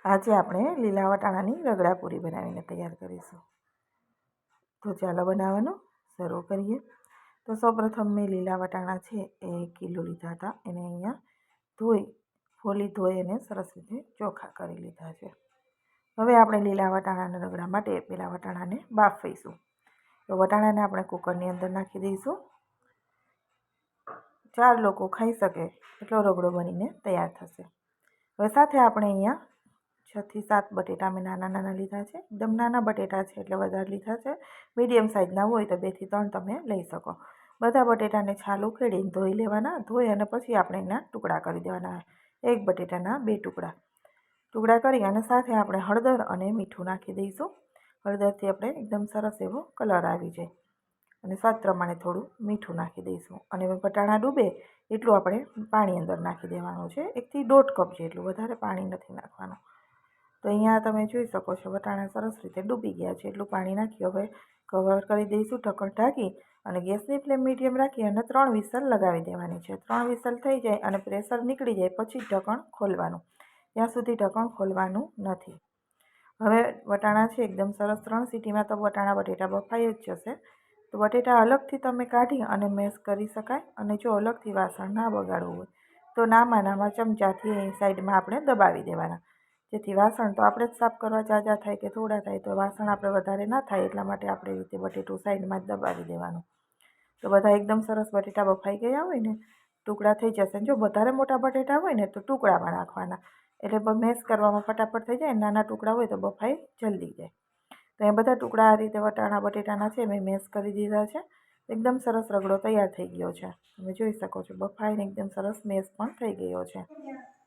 આજે આપણે લીલા વટાણાની રગડા પૂરી બનાવીને તૈયાર કરીશું. તો ચાલો બનાવવાનું શરૂ કરીએ. તો સૌપ્રથમ મેં લીલા વટાણા છે એ 1 કિલો લીધા હતા. એને અહીંયા ધોઈ અને સરસ રીતે ચોખ્ખા કરી લીધા છે. હવે આપણે લીલા વટાણાના રગડા માટે પેલા વટાણાને બાફીશું. તો વટાણાને આપણે કુકરની અંદર નાખી દઈશું. 4 લોકો ખાઈ શકે એટલો રગડો બનીને તૈયાર થશે. હવે સાથે આપણે અહીંયા 6 થી 7 બટેટા મેં નાના નાના લીધા છે. એકદમ નાના બટેટા છે એટલે વધારે લીધા છે. મીડિયમ સાઇઝના હોય તો 2 થી 3 તમે લઈ શકો. બધા બટેટાને છાલ ઉખેડીને ધોઈ લેવાના. ધોઈ અને પછી આપણે એના ટુકડા કરી દેવાના. એક બટેટાના 2 ટુકડા કરી અને સાથે આપણે હળદર અને મીઠું નાખી દઈશું. હળદરથી આપણે એકદમ સરસ એવો કલર આવી જાય અને સ્વાદ પ્રમાણે થોડું મીઠું નાખી દઈશું. અને વટાણા ડૂબે એટલું આપણે પાણી અંદર નાખી દેવાનું છે. 1 થી 1.5 કપ જેટલું, વધારે પાણી નથી નાખવાનું. તો અહીંયા તમે જોઈ શકો છો વટાણા સરસ રીતે ડૂબી ગયા છે. એટલું પાણી નાખી હવે કવર કરી દઈશું, ઢક્કણ ઢાંકી અને ગેસની ફ્લેમ મીડિયમ રાખી અને 3 વિસલ લગાવી દેવાની છે. 3 વિસલ થઈ જાય અને પ્રેશર નીકળી જાય પછી ઢક્કણ ખોલવાનું. ત્યાં સુધી ઢક્કણ ખોલવાનું નથી. હવે વટાણા છે એકદમ સરસ 3 સીટીમાં તો વટાણા બટેટા બફાઈ જ જશે. તો બટેટા અલગથી તમે કાઢી અને મેશ કરી શકાય. અને જો અલગથી વાસણ ના બગાડવું હોય તો નામાં ચમચાથી સાઈડમાં આપણે દબાવી દેવાના, જેથી વાસણ તો આપણે જ સાફ કરવા જાજા થાય કે થોડા થાય તો વાસણ આપણે વધારે ના થાય એટલા માટે આપણે એ રીતે બટેટું સાઈડમાં જ દબાવી દેવાનું. તો બધા એકદમ સરસ બટેટા બફાઈ ગયા હોય ને ટુકડા થઈ જશે. જો વધારે મોટા બટેટા હોય ને તો ટુકડામાં નાખવાના, એટલે મેશ કરવામાં ફટાફટ થઈ જાય. નાના ટુકડા હોય તો બફાઈ જલ્દી જાય. તો એ બધા ટુકડા આ રીતે વટાણા બટેટાના છે મેં મેશ કરી દીધા છે. એકદમ સરસ રગડો તૈયાર થઈ ગયો છે. તમે જોઈ શકો છો બફાઈને એકદમ સરસ મેશ પણ થઈ ગયો છે.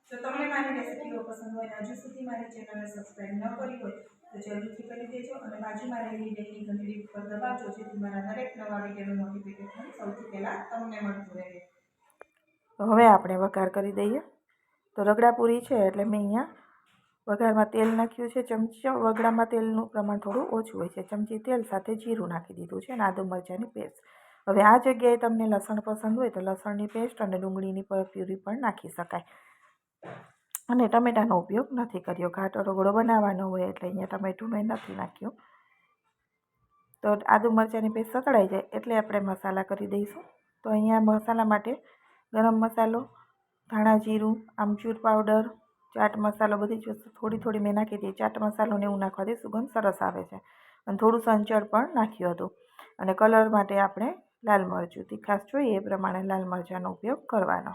જો તમને મારી રેસિપીઓ પસંદ હોય અને હજુ સુધી મારી ચેનલને સબસ્ક્રાઈબ ન કરી હોય તો જલ્દીથી કરી દેજો અને બાજુમાં રહેલી બેલની ઘંટડી ઉપર દબાવજો, જેથી મારા દરેક નવા વિડીયોનું નોટિફિકેશન સૌથી પહેલાં તમને મળતું રહે. તો હવે આપણે વઘાર કરી દઈએ. તો રગડા પૂરી છે એટલે મેં અહીંયા વઘારમાં તેલ નાખ્યું છે. વગડામાં તેલનું પ્રમાણ થોડું ઓછું હોય છે. ચમચી તેલ સાથે જીરું નાખી દીધું છે અને આદુ મરચાંની પેસ્ટ. હવે આ જગ્યાએ તમને લસણ પસંદ હોય તો લસણની પેસ્ટ અને ડુંગળીની પ્યુરી પણ નાખી શકાય. અને ટમેટાનો ઉપયોગ નથી કર્યો. ઘાટો રગડો બનાવવાનો હોય એટલે અહીંયા ટમેટું મેં નથી નાખ્યું. તો આદુ મરચાંની પેસ્ટ સતળાઈ જાય એટલે આપણે મસાલા કરી દઈશું. તો અહીંયા મસાલા માટે ગરમ મસાલો, ધાણા જીરું, આમચૂર પાવડર, ચાટ મસાલો બધી જ વસ્તુ થોડી મેં નાખી હતી. ચાટ મસાલો ને એવું નાખવાથી સુગંધ સરસ આવે છે. અને થોડું સંચળ પણ નાખ્યું હતું. અને કલર માટે આપણે લાલ મરચું, તીખાશ જોઈએ એ પ્રમાણે લાલ મરચાંનો ઉપયોગ કરવાનો.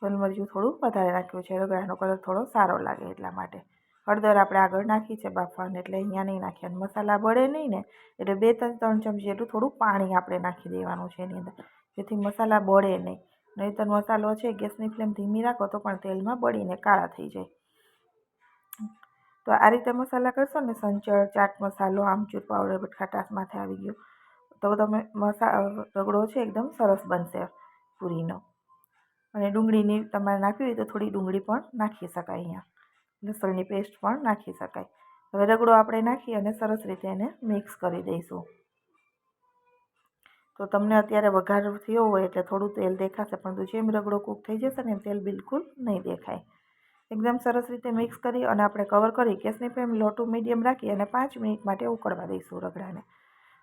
લાલ મરચું થોડું વધારે નાખ્યું છે, રગડાનો કલર થોડો સારો લાગે એટલા માટે. હળદર આપણે આગળ નાખી છે બાફવાને એટલે અહીંયા નહીં નાખ્યા. મસાલા બળે નહીં ને એટલે 2 થી 3 ચમચી જેટલું થોડું પાણી આપણે નાખી દેવાનું છે એની અંદર, જેથી મસાલા બળે નહીં. નહીંતર મસાલો છે ગેસની ફ્લેમ ધીમી રાખો તો પણ તેલમાં બળીને કાળા થઈ જાય. તો આ રીતે મસાલા કરશો ને, સંચળ, ચાટ મસાલો, આમચૂર પાવડર, ખટાશ માથે આવી ગયું તો તમે રગડો છે એકદમ સરસ બનશે પૂરીનો. અને ડુંગળીની તમારે નાખવી હોય તો થોડી ડુંગળી પણ નાખી શકાય. અહીંયા લસણની પેસ્ટ પણ નાખી શકાય. હવે રગડો આપણે નાખી અને સરસ રીતે એને મિક્સ કરી દઈશું. તો તમને અત્યારે વઘાર થયો હોય એટલે થોડું તેલ દેખાશે, પરંતુ જેમ રગડો કૂક થઈ જશે ને તેલ બિલકુલ નહીં દેખાય. એકદમ સરસ રીતે મિક્સ કરી અને આપણે કવર કરી ગેસની ફ્લેમ લો ટુ મીડિયમ રાખી અને 5 મિનિટ માટે ઉકળવા દઈશું રગડાને.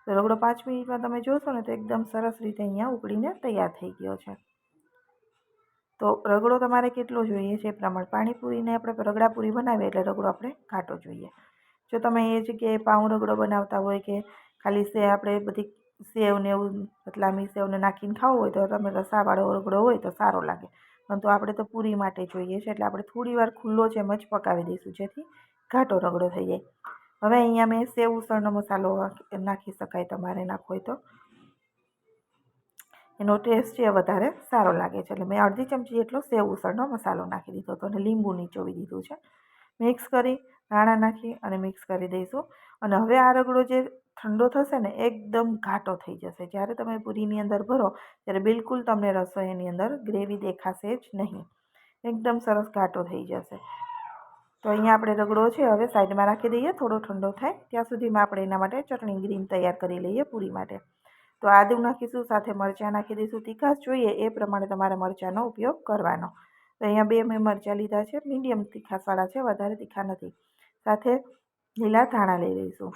તો રગડો 5 મિનિટમાં તમે જોશો ને તો એકદમ સરસ રીતે અહીંયા ઉકળીને તૈયાર થઈ ગયો છે. તો રગડો તમારે કેટલો જોઈએ છે એ પ્રમાણે. પાણીપુરીને આપણે રગડાપુરી બનાવીએ એટલે રગડો આપણે ઘાટો જોઈએ. જો તમે એ જગ્યાએ પાઉં રગડો બનાવતા હોય કે ખાલી આપણે બધી સેવ ને એવું પતલામી સેવને નાખીને ખાવું હોય તો તમે રસાવાળો રગડો હોય તો સારો લાગે. પરંતુ આપણે તો પૂરી માટે જોઈએ છે એટલે આપણે થોડી વાર ખુલ્લો જેમ જ પકાવી દઈશું, જેથી ઘાટો રગડો થઈ જાય. હવે અહીંયા મેં સેવ ઉસળનો મસાલો નાખી શકાય તમારે નાખવો હોય તો. એનો ટેસ્ટ છે વધારે સારો લાગે છે એટલે મેં અડધી ચમચી જેટલો સેવ ઉસળનો મસાલો નાખી દીધો હતો અને લીંબુ નીચોવી દીધું છે. મિક્સ કરી ધાણા નાખી અને મિક્સ કરી દઈશું. અને હવે આ રગડો જે ઠંડો થશે ને એકદમ ઘાટો થઈ જશે. જ્યારે તમે પૂરીની અંદર ભરો ત્યારે બિલકુલ તમને રસોઈની અંદર ગ્રેવી દેખાશે જ નહીં. એકદમ સરસ ઘાટો થઈ જશે. તો અહીંયા આપણે રગડો છે હવે સાઈડમાં રાખી દઈએ. થોડો ઠંડો થાય ત્યાં સુધીમાં આપણે એના માટે ચટણી ગ્રીન તૈયાર કરી લઈએ પૂરી માટે. તો આદું નાખીશું, સાથે મરચાં નાખી દઈશું. તીખાશ જોઈએ એ પ્રમાણે તમારે મરચાંનો ઉપયોગ કરવાનો. તો અહીંયા 2 મેં મરચાં લીધા છે, મીડિયમ તીખાસવાળા છે, વધારે તીખા નથી. સાથે લીલા ધાણા લઈ લઈશું.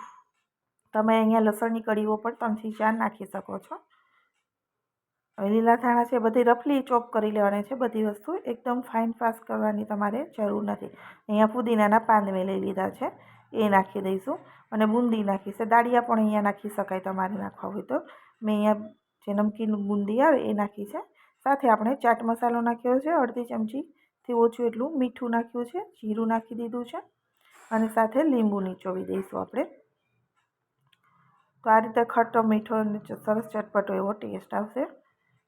તમે અહીંયા લસણની કળીઓ પણ 3 થી 4 નાખી શકો છો. હવે લીલા ધાણા છે બધી રફલી ચોપ કરી લેવાની છે. બધી વસ્તુ એકદમ ફાઇન પાસ કરવાની તમારે જરૂર નથી. અહીંયા પુદીનાના પાન મેં લઈ લીધા છે, એ નાખી દઈશું. અને બુંદી નાખી છે, દાળિયા પણ અહીંયા નાખી શકાય તમારે નાખવા હોય તો. મેં અહીંયા જે નમકીન બુંદી આવે એ નાખી છે. સાથે આપણે ચાટ મસાલો નાખ્યો છે, અડધી ચમચીથી ઓછું એટલું મીઠું નાખ્યું છે, જીરું નાખી દીધું છે અને સાથે લીંબુ નીચોવી દઈશું આપણે. તો આ રીતે ખટ્ટો મીઠો અને સરસ ચટપટો એવો ટેસ્ટ આવશે.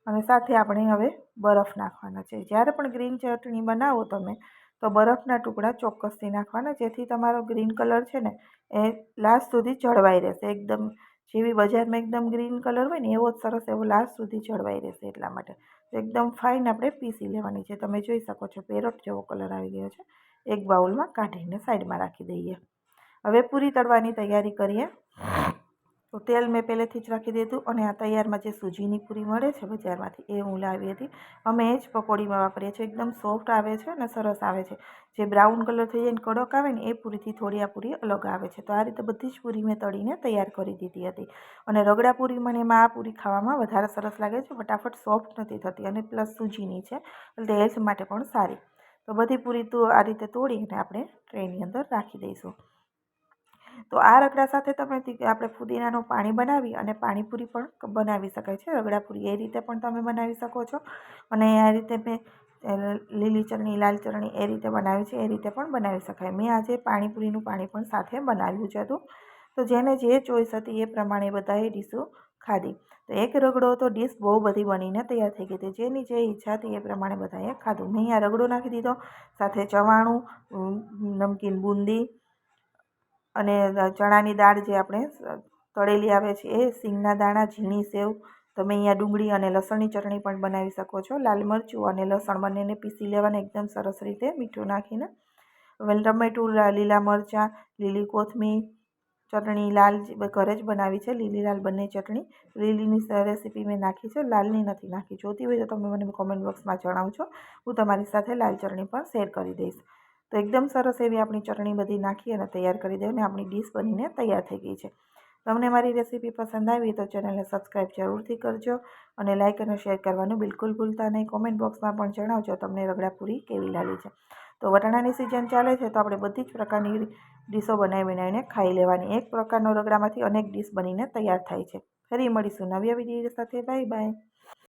અને સાથે આપણે હવે બરફ નાખવાના છે. જ્યારે પણ ગ્રીન ચટણી બનાવો તમે તો બરફના ટુકડા ચોક્કસથી નાખવાના, જેથી તમારો ગ્રીન કલર છે ને એ લાસ્ટ સુધી જળવાઈ રહેશે. એકદમ જેવી બજારમાં એકદમ ગ્રીન કલર હોય ને એવો જ સરસ એવો લાસ્ટ સુધી જળવાઈ રહેશે. એટલા માટે એકદમ ફાઇન આપણે પીસી લેવાની છે. તમે જોઈ શકો છો પેરોટ જેવો કલર આવી ગયો છે. એક બાઉલમાં કાઢીને સાઈડમાં રાખી દઈએ. હવે પૂરી તળવાની તૈયારી કરીએ. તો તેલ મેં પહેલેથી જ રાખી દીધું અને આ તૈયારમાં જે સૂજીની પૂરી મળે છે બજારમાંથી એ હું લાવી હતી. અમે એ જ પકોડીમાં વાપરીએ છીએ. એકદમ સોફ્ટ આવે છે અને સરસ આવે છે. જે બ્રાઉન કલર થઈ જાય ને કડક આવે ને એ પૂરીથી થોડી આ પૂરી અલગ આવે છે. તો આ રીતે બધી જ પૂરી મેં તળીને તૈયાર કરી દીધી હતી. અને રગડા પૂરી મને એમાં આ પૂરી ખાવામાં વધારે સરસ લાગે છે. ફટાફટ સોફ્ટ નથી થતી અને પ્લસ સૂજીની છે એટલે હેલ્થ માટે પણ સારી. તો બધી પૂરી તો આ રીતે તોડીને આપણે ટ્રેની અંદર રાખી દઈશું. તો આ રગડા સાથે તમે આપણે ફુદીનાનું પાણી બનાવી અને પાણીપુરી પણ બનાવી શકાય છે. રગડાપુરી એ રીતે પણ તમે બનાવી શકો છો. અને આ રીતે મેં લીલી ચટણી લાલ ચટણી એ રીતે બનાવી છે, એ રીતે પણ બનાવી શકાય. મેં આજે પાણીપુરીનું પાણી પણ સાથે બનાવ્યું છે હતું. તો જેને જે ચોઈસ હતી એ પ્રમાણે બધાએ ડીશો ખાધી. તો એક રગડો તો ડીશ બહુ બધી બનીને તૈયાર થઈ ગઈ હતી. જેની જે ઈચ્છા હતી એ પ્રમાણે બધાએ ખાધું. મેં અહીંયા રગડો નાખી દીધો, સાથે ચવાણું, નમકીન બુંદી અને ચણાની દાળ જે આપણે તળેલી આવે છે એ, સિંગના દાણા, ઝીણી સેવ. તમે અહીંયા ડુંગળી અને લસણની ચટણી પણ બનાવી શકો છો. લાલ મરચું અને લસણ બંનેને પીસી લેવાને એકદમ સરસ રીતે મીઠું નાખીને. હવે ટમેટું, લીલા મરચાં, લીલી કોથમીર, ચટણી લાલ ઘરે જ બનાવી છે, લીલી લાલ બંને ચટણી. લીલીની રેસીપી મેં નાખી છે, લાલની નથી નાખી. જોતી હોય તો તમે મને કોમેન્ટ બોક્સમાં જણાવજો. હું તમારી સાથે લાલ ચટણી પણ શેર કરી દઈશ. તો એકદમ સરસ એવી આપણી ચટણી બધી નાખી અને તૈયાર કરી દઈએ અને આપણી ડીશ બનીને તૈયાર થઈ ગઈ છે. તમને મારી રેસીપી પસંદ આવી તો ચેનલને સબસ્ક્રાઈબ જરૂરથી કરજો અને લાઇક અને શેર કરવાનું બિલકુલ ભૂલતા નહીં. કોમેન્ટ બોક્સમાં પણ જણાવજો તમને રગડાપુરી કેવી લાગી છે. તો વટાણાની સિઝન ચાલે છે તો આપણે બધી જ પ્રકારની ડીશો બનાવીને ખાઈ લેવાની. એક પ્રકારનો રગડામાંથી અનેક ડીશ બનીને તૈયાર થાય છે. ફરી મળીશું નવી વિડીયો સાથે. Bye bye.